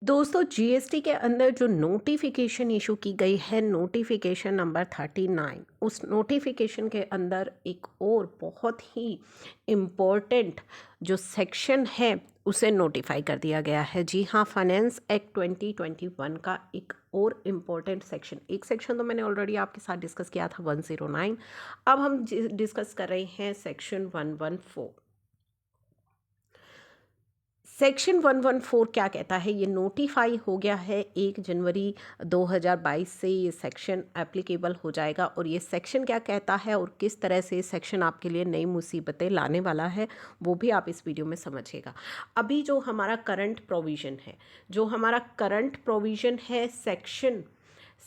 दोस्तों जीएसटी के अंदर जो नोटिफिकेशन इशू की गई है, नोटिफिकेशन नंबर 39, उस नोटिफिकेशन के अंदर एक और बहुत ही इम्पोर्टेंट जो सेक्शन है उसे नोटिफाई कर दिया गया है। जी हाँ, फाइनेंस एक्ट 2021 का एक और इम्पोर्टेंट सेक्शन, एक सेक्शन तो मैंने ऑलरेडी आपके साथ डिस्कस किया था 109। अब हम डिस्कस कर रहे हैं सेक्शन 114। सेक्शन 114 क्या कहता है? ये नोटिफाई हो गया है 1 जनवरी 2022 से ये सेक्शन एप्लीकेबल हो जाएगा। और ये सेक्शन क्या कहता है और किस तरह से सेक्शन आपके लिए नई मुसीबतें लाने वाला है, वो भी आप इस वीडियो में समझिएगा। अभी जो हमारा करंट प्रोविज़न है, सेक्शन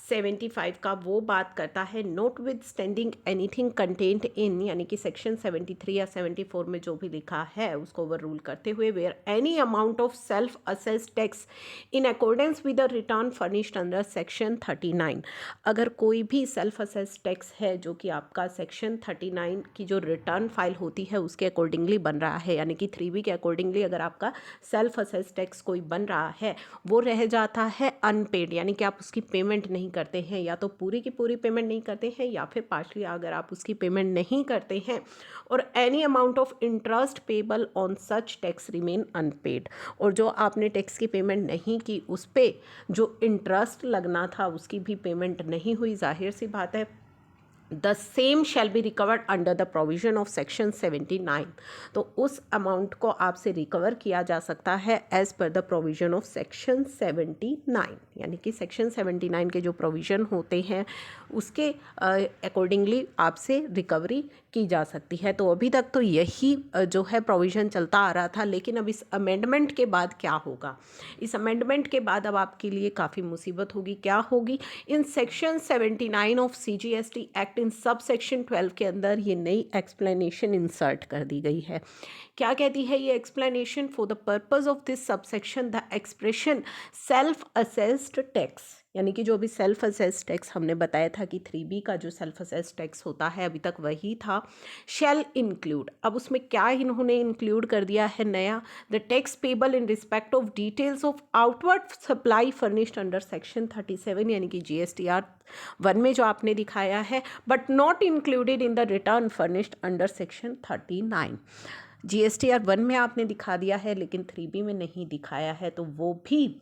75 का, वो बात करता है note with standing anything content in, यानी कि सेक्शन 73 या 74 में जो भी लिखा है उसको ओवर रूल करते हुए, where any amount of self assess tax in accordance with the return furnished under section 39। अगर कोई भी सेल्फ असेस टैक्स है जो कि आपका सेक्शन 39 की जो रिटर्न फाइल होती है उसके अकॉर्डिंगली बन रहा है, यानी कि 3B के अकॉर्डिंगली अगर आपका सेल्फ असेस टैक्स कोई बन रहा है, वो रह जाता है अनपेड, यानी कि आप उसकी पेमेंट नहीं करते हैं, या तो पूरी की पूरी पेमेंट नहीं करते हैं या फिर पार्शली अगर आप उसकी पेमेंट नहीं करते हैं, और any amount of interest payable on such tax remain unpaid, और जो आपने टैक्स की पेमेंट नहीं की उस पर जो इंटरेस्ट लगना था उसकी भी पेमेंट नहीं हुई, जाहिर सी बात है the same shall be recovered under the provision of section 79। तो उस अमाउंट को आपसे रिकवर किया जा सकता है as per the provision of section 79, यानी कि सेक्शन 79 के जो प्रोविजन होते हैं उसके अकॉर्डिंगली आपसे रिकवरी की जा सकती है। तो अभी तक तो यही जो है प्रोविजन चलता आ रहा था, लेकिन अब इस अमेंडमेंट के बाद क्या होगा? इस अमेंडमेंट के बाद अब आपके लिए काफ़ी मुसीबत होगी। क्या होगी? In section 79 of CGST act in sub section 12 के अंदर ये नई एक्सप्लेनेशन इंसर्ट कर दी गई है। क्या कहती है ये explanation? For the purpose of this subsection the expression self assessed tax, यानी कि जो अभी सेल्फ असेस्ड टैक्स हमने बताया था कि 3B का जो सेल्फ असेस्ड टैक्स होता है अभी तक वही था, शैल इंक्लूड। अब उसमें क्या इन्होंने इंक्लूड कर दिया है नया? The tax payable in respect of details of outward supply furnished under section 37, यानी कि GSTR 1 में जो आपने दिखाया है, but not included in the return furnished under section 39। GSTR 1 में आपने दिखा दिया है लेकिन 3B में नहीं दिखाया है, तो वो भी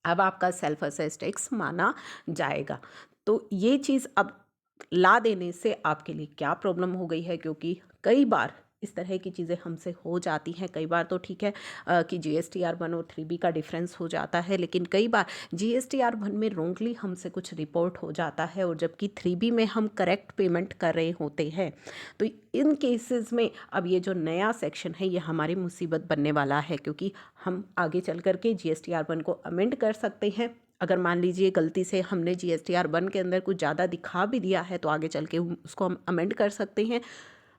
अब आपका सेल्फ असेस टैक्स माना जाएगा। तो ये चीज़ अब ला देने से आपके लिए क्या प्रॉब्लम हो गई है, क्योंकि कई बार इस तरह की चीज़ें हमसे हो जाती हैं। कई बार तो ठीक है कि GSTR 1 और 3B का डिफरेंस हो जाता है, लेकिन कई बार GSTR 1 में रोंगली हमसे कुछ रिपोर्ट हो जाता है और जबकि 3B में हम करेक्ट पेमेंट कर रहे होते हैं। तो इन केसेस में अब ये जो नया सेक्शन है ये हमारी मुसीबत बनने वाला है, क्योंकि हम आगे चल कर के GSTR 1 को अमेंड कर सकते हैं। अगर मान लीजिए गलती से हमने GSTR 1 के अंदर कुछ ज़्यादा दिखा भी दिया है तो आगे चल के उसको हम अमेंड कर सकते हैं।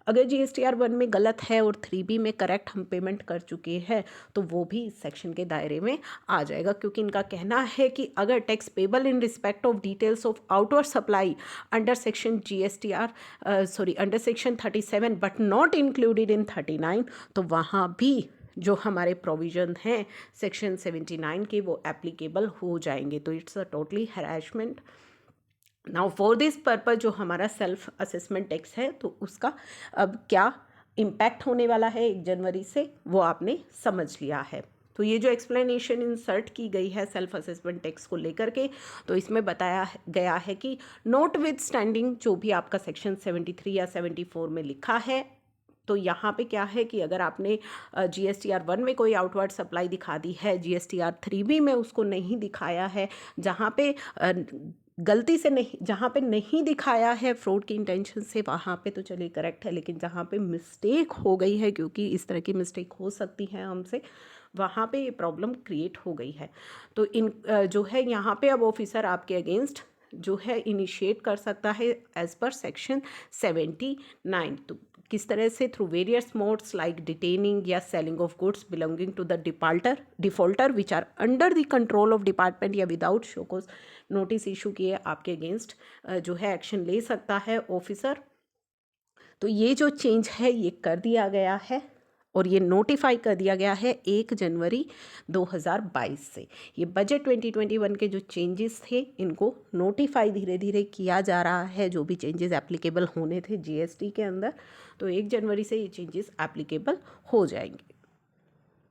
अगर GSTR 1 में गलत है और 3B में करेक्ट हम पेमेंट कर चुके हैं तो वो भी इस सेक्शन के दायरे में आ जाएगा, क्योंकि इनका कहना है कि अगर tax payable in respect of details of outward supply under section under section 37 but not included in 39, तो वहाँ भी जो हमारे प्रोविजन हैं सेक्शन 79 के वो एप्लीकेबल हो जाएंगे। तो it's a totally harassment. Now for this purpose जो हमारा सेल्फ असेसमेंट टैक्स है तो उसका अब क्या इम्पैक्ट होने वाला है 1 जनवरी से, वो आपने समझ लिया है। तो ये जो एक्सप्लेनेशन इंसर्ट की गई है सेल्फ असेसमेंट टैक्स को लेकर के, तो इसमें बताया गया है कि नोट विद स्टैंडिंग जो भी आपका सेक्शन 73 या 74 में लिखा है, तो यहाँ पे क्या है कि अगर आपने GSTR 1 में कोई आउटवर्ड सप्लाई दिखा दी है, GSTR 3B में उसको नहीं दिखाया है, जहाँ पे गलती से नहीं, जहाँ पे नहीं दिखाया है फ्रॉड की इंटेंशन से, वहाँ पे तो चलिए करेक्ट है, लेकिन जहाँ पे मिस्टेक हो गई है, क्योंकि इस तरह की मिस्टेक हो सकती है हमसे, वहाँ पे ये प्रॉब्लम क्रिएट हो गई है। तो इन जो है यहाँ पे अब ऑफिसर आपके अगेंस्ट जो है इनिशिएट कर सकता है एज पर सेक्शन 79। तो किस तरह से? Through various modes like detaining या selling of goods belonging to the defaulter which are under the control of department, या विदाउट शोकोज नोटिस इशू किए आपके अगेंस्ट जो है एक्शन ले सकता है ऑफिसर। तो ये जो चेंज है ये कर दिया गया है। और ये नोटिफाई कर दिया गया है 1 जनवरी 2022 से। ये बजट 2021 के जो चेंजेस थे इनको नोटिफाई धीरे धीरे किया जा रहा है, जो भी चेंजेस एप्लीकेबल होने थे जीएसटी के अंदर, तो 1 जनवरी से ये चेंजेस एप्लीकेबल हो जाएंगे।